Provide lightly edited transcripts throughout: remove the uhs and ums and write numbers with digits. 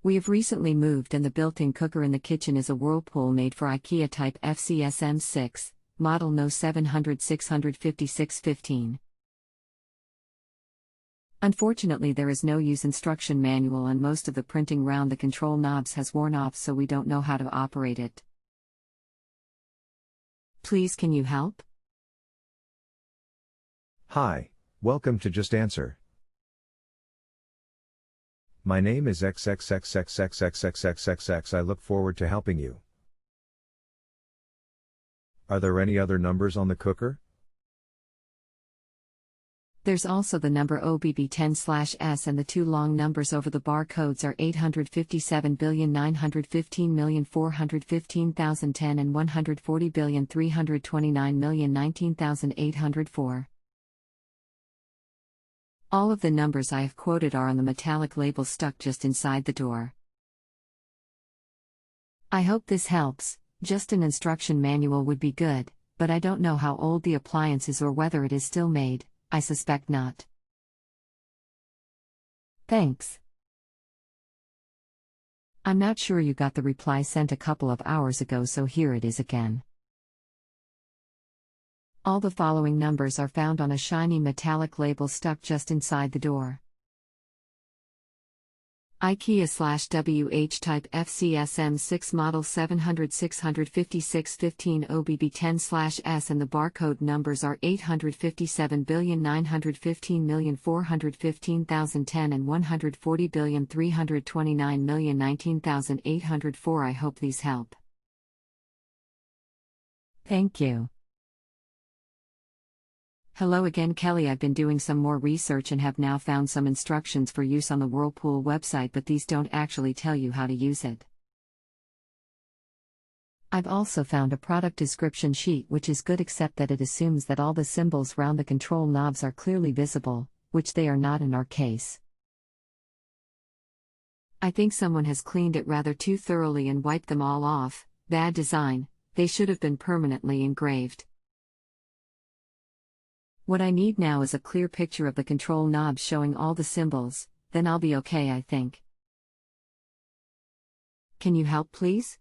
We have recently moved and the built-in cooker in the kitchen is a Whirlpool made for Ikea type FCSM6, model No 700-656-15. Unfortunately, there is no use instruction manual and most of the printing round the control knobs has worn off, so we don't know how to operate it. Please, can you help? Hi, welcome to Just Answer. My name is XXXXXX I look forward to helping you. Are there any other numbers on the cooker? There's also the number OBI B10/S and the two long numbers over the barcodes are 857,915,415,010 and 140,329,019,804. All of the numbers I have quoted are on the metallic label stuck just inside the door. I hope this helps. Just an instruction manual would be good, but I don't know how old the appliance is or whether it is still made. I suspect not. Thanks. I'm not sure you got the reply sent a couple of hours ago, so here it is again. All the following numbers are found on a shiny metallic label stuck just inside the door. Ikea/WH type FCSM6 model 700-656-15 OBI B10/S and the barcode numbers are 857,915,415,010 and 140,329,019,804. I hope these help. Thank you. Hello again, Kelly. I've been doing some more research and have now found some instructions for use on the Whirlpool website, but these don't actually tell you how to use it. I've also found a product description sheet which is good, except that it assumes that all the symbols round the control knobs are clearly visible, which they are not in our case. I think someone has cleaned it rather too thoroughly and wiped them all off. Bad design, they should have been permanently engraved. What I need now is a clear picture of the control knobs showing all the symbols, then I'll be okay, I think. Can you help, please?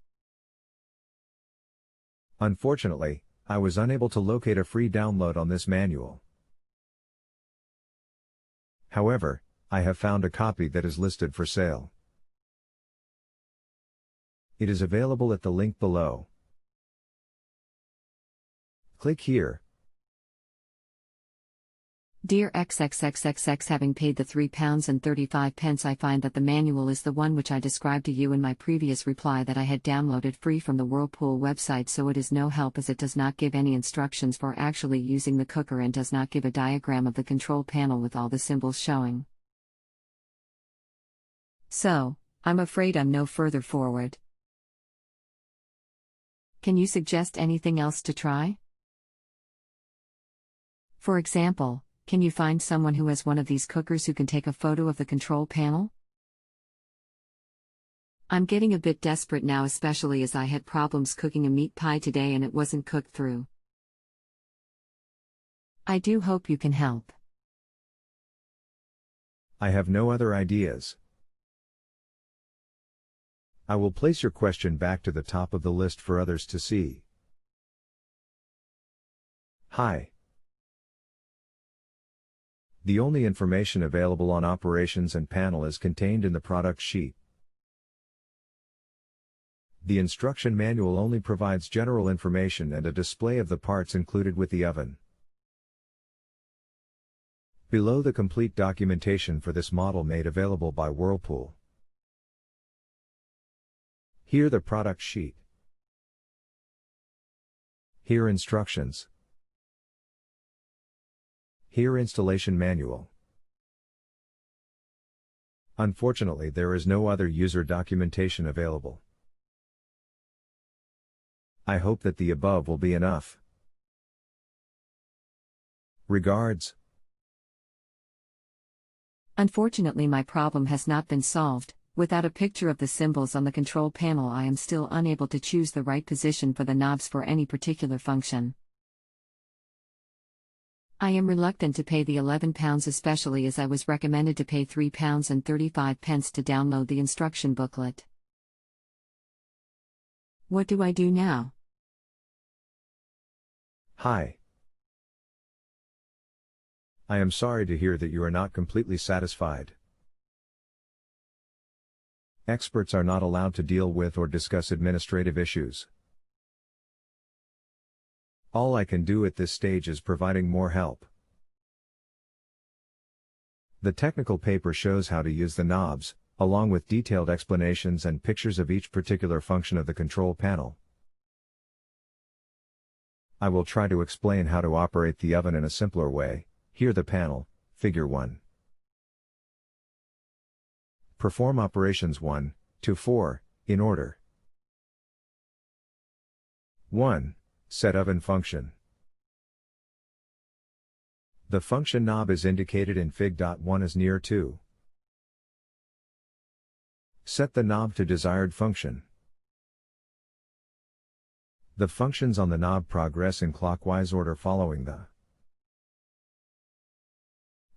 Unfortunately, I was unable to locate a free download on this manual. However, I have found a copy that is listed for sale. It is available at the link below. Click here. Dear XXXXX, having paid the £3.35, I find that the manual is the one which I described to you in my previous reply that I had downloaded free from the Whirlpool website, so it is no help as it does not give any instructions for actually using the cooker and does not give a diagram of the control panel with all the symbols showing. So, I'm afraid I'm no further forward. Can you suggest anything else to try? For example, can you find someone who has one of these cookers who can take a photo of the control panel? I'm getting a bit desperate now, especially as I had problems cooking a meat pie today and it wasn't cooked through. I do hope you can help. I have no other ideas. I will place your question back to the top of the list for others to see. Hi. The only information available on operations and panel is contained in the product sheet. The instruction manual only provides general information and a display of the parts included with the oven. Below the complete documentation for this model made available by Whirlpool. Here the product sheet. Here instructions. Here installation manual. Unfortunately, there is no other user documentation available. I hope that the above will be enough. Regards. Unfortunately, my problem has not been solved. Without a picture of the symbols on the control panel, I am still unable to choose the right position for the knobs for any particular function. I am reluctant to pay the £11, especially as I was recommended to pay £3.35 to download the instruction booklet. What do I do now? Hi. I am sorry to hear that you are not completely satisfied. Experts are not allowed to deal with or discuss administrative issues. All I can do at this stage is providing more help. The technical paper shows how to use the knobs, along with detailed explanations and pictures of each particular function of the control panel. I will try to explain how to operate the oven in a simpler way. Here the panel, Figure 1. Perform operations 1 to 4, in order. 1. Set oven function. The function knob is indicated in Fig.1 as near to. Set the knob to desired function. The functions on the knob progress in clockwise order following the.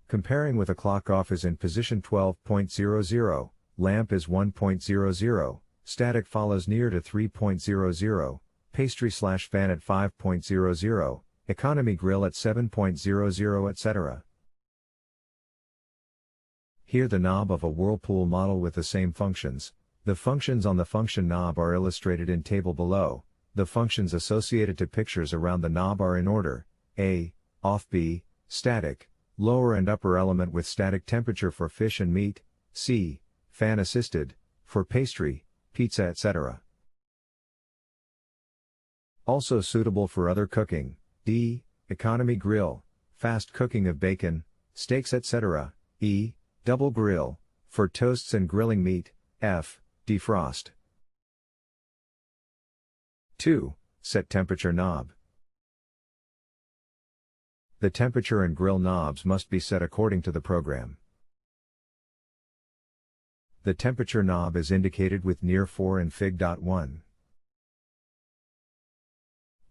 Comparing with a clock off is in position 12.00, lamp is 1.00, static follows near to 3.00, pastry/fan at 5.00, economy grill at 7.00, etc. Here the knob of a Whirlpool model with the same functions. The functions on the function knob are illustrated in table below. The functions associated to pictures around the knob are in order: A, off, B, static, lower and upper element with static temperature for fish and meat, C, fan assisted, for pastry, pizza, etc. Also suitable for other cooking, D, economy grill, fast cooking of bacon, steaks, etc., E, double grill, for toasts and grilling meat, F, defrost. 2. Set temperature knob. The temperature and grill knobs must be set according to the program. The temperature knob is indicated with near 4 in Fig.1.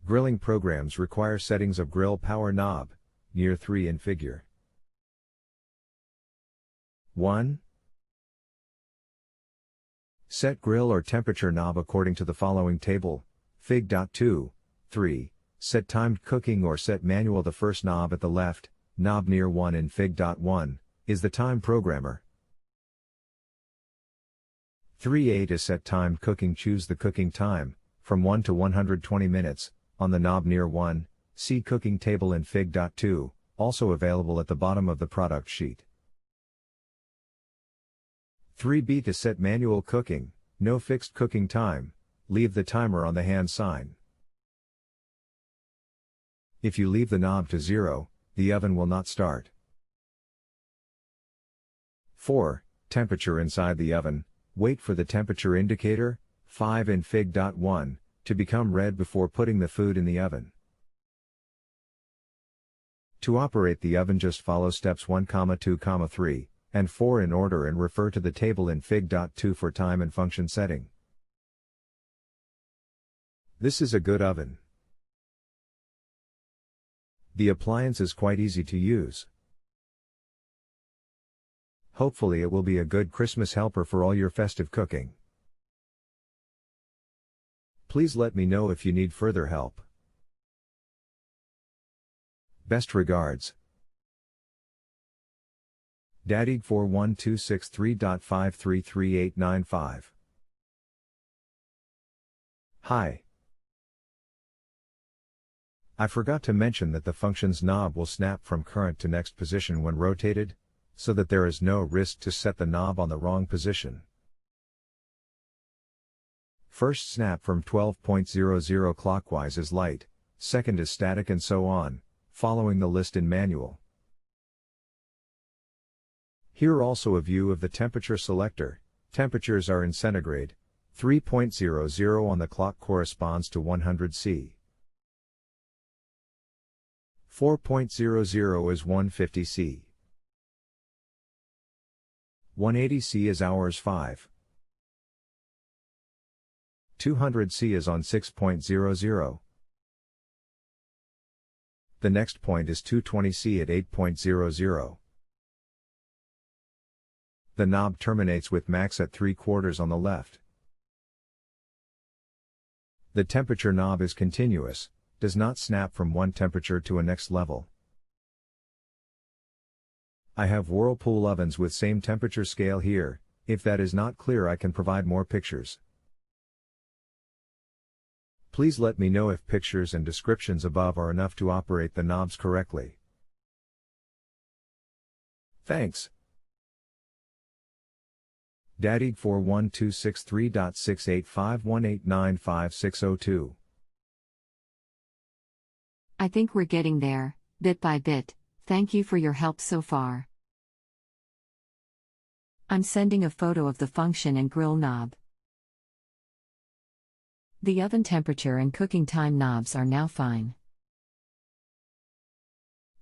Grilling programs require settings of grill power knob, near 3 in Figure 1. Set grill or temperature knob according to the following table, Fig.2, 3. Set timed cooking or set manual. The first knob at the left, knob near 1 in Fig.1, is the time programmer. 3A to set timed cooking. Choose the cooking time, from 1 to 120 minutes, on the knob near 1, see cooking table in Fig.2, also available at the bottom of the product sheet. 3B to set manual cooking, no fixed cooking time, leave the timer on the hand sign. If you leave the knob to 0, the oven will not start. 4. Temperature inside the oven, wait for the temperature indicator, 5 in Fig.1, to become red before putting the food in the oven. To operate the oven, just follow steps 1, 2, 3, and 4 in order and refer to the table in Fig.2 for time and function setting. This is a good oven. The appliance is quite easy to use. Hopefully it will be a good Christmas helper for all your festive cooking. Please let me know if you need further help. Best regards. Daddy41263.533895. Hi. I forgot to mention that the functions knob will snap from current to next position when rotated, so that there is no risk to set the knob on the wrong position. First snap from 12.00 clockwise is light, second is static, and so on, following the list in manual. Here also a view of the temperature selector. Temperatures are in centigrade. 3.00 on the clock corresponds to 100 C. 4.00 is 150 C. 180 C is hours 5. 200 C is on 6.00. The next point is 220C at 8.00. The knob terminates with max at 3/4 on the left. The temperature knob is continuous, does not snap from one temperature to a next level. I have Whirlpool ovens with same temperature scale here. If that is not clear, I can provide more pictures. Please let me know if pictures and descriptions above are enough to operate the knobs correctly. Thanks. Daddy 41263.68518956002. I think we're getting there, bit by bit. Thank you for your help so far. I'm sending a photo of the function and grill knob. The oven temperature and cooking time knobs are now fine.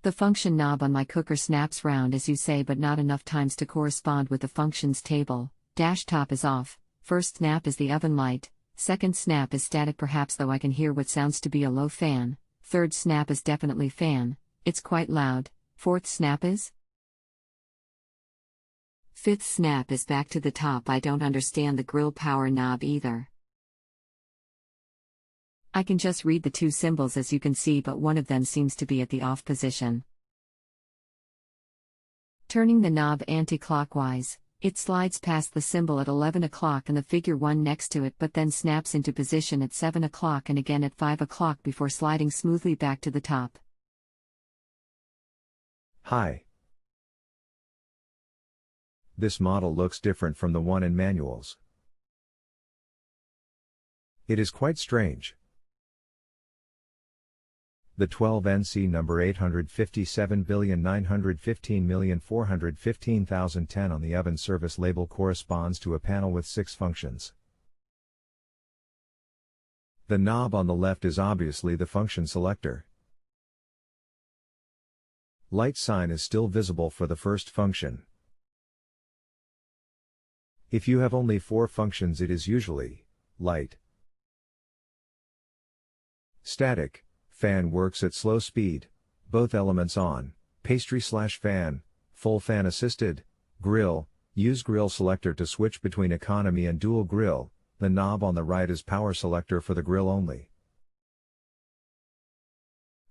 The function knob on my cooker snaps round as you say, but not enough times to correspond with the functions table. Dash top is off, first snap is the oven light, second snap is static perhaps, though I can hear what sounds to be a low fan, third snap is definitely fan, it's quite loud, fourth snap is? Fifth snap is back to the top. I don't understand the grill power knob either. I can just read the two symbols as you can see, but one of them seems to be at the off position. Turning the knob anti-clockwise, it slides past the symbol at 11 o'clock and the figure 1 next to it, but then snaps into position at 7 o'clock and again at 5 o'clock before sliding smoothly back to the top. Hi. This model looks different from the one in manuals. It is quite strange. The 12NC number 857,915,415,010 on the oven service label corresponds to a panel with 6 functions. The knob on the left is obviously the function selector. Light sign is still visible for the first function. If you have only 4 functions, it is usually light. Static. Fan works at slow speed, both elements on, pastry/fan, full fan assisted, grill, use grill selector to switch between economy and dual grill, the knob on the right is power selector for the grill only.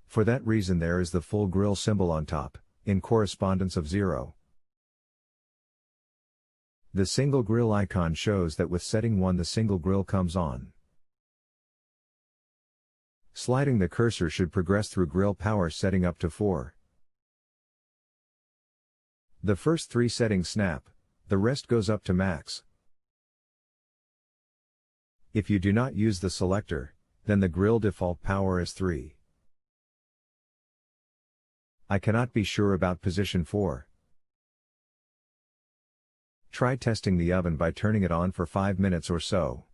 For that reason there is the full grill symbol on top, in correspondence of 0. The single grill icon shows that with setting 1 the single grill comes on. Sliding the cursor should progress through grill power setting up to 4. The first 3 settings snap, the rest goes up to max. If you do not use the selector, then the grill default power is 3. I cannot be sure about position 4. Try testing the oven by turning it on for 5 minutes or so.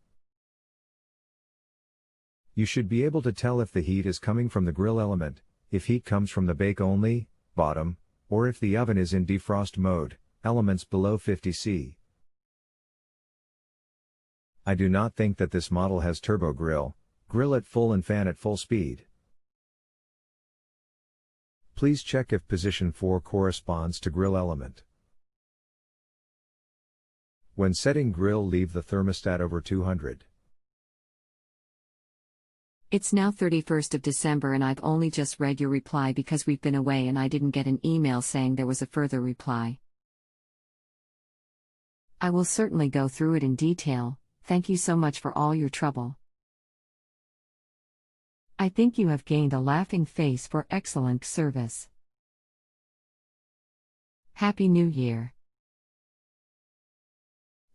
You should be able to tell if the heat is coming from the grill element, if heat comes from the bake only, bottom, or if the oven is in defrost mode, elements below 50°C. I do not think that this model has turbo grill at full and fan at full speed. Please check if position 4 corresponds to grill element. When setting grill, leave the thermostat over 200. It's now 31st of December and I've only just read your reply because we've been away and I didn't get an email saying there was a further reply. I will certainly go through it in detail. Thank you so much for all your trouble. I think you have gained a laughing face for excellent service. Happy New Year.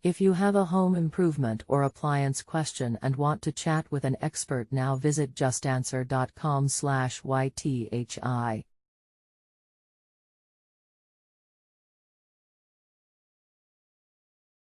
If you have a home improvement or appliance question and want to chat with an expert now, visit JustAnswer.com/YTHI.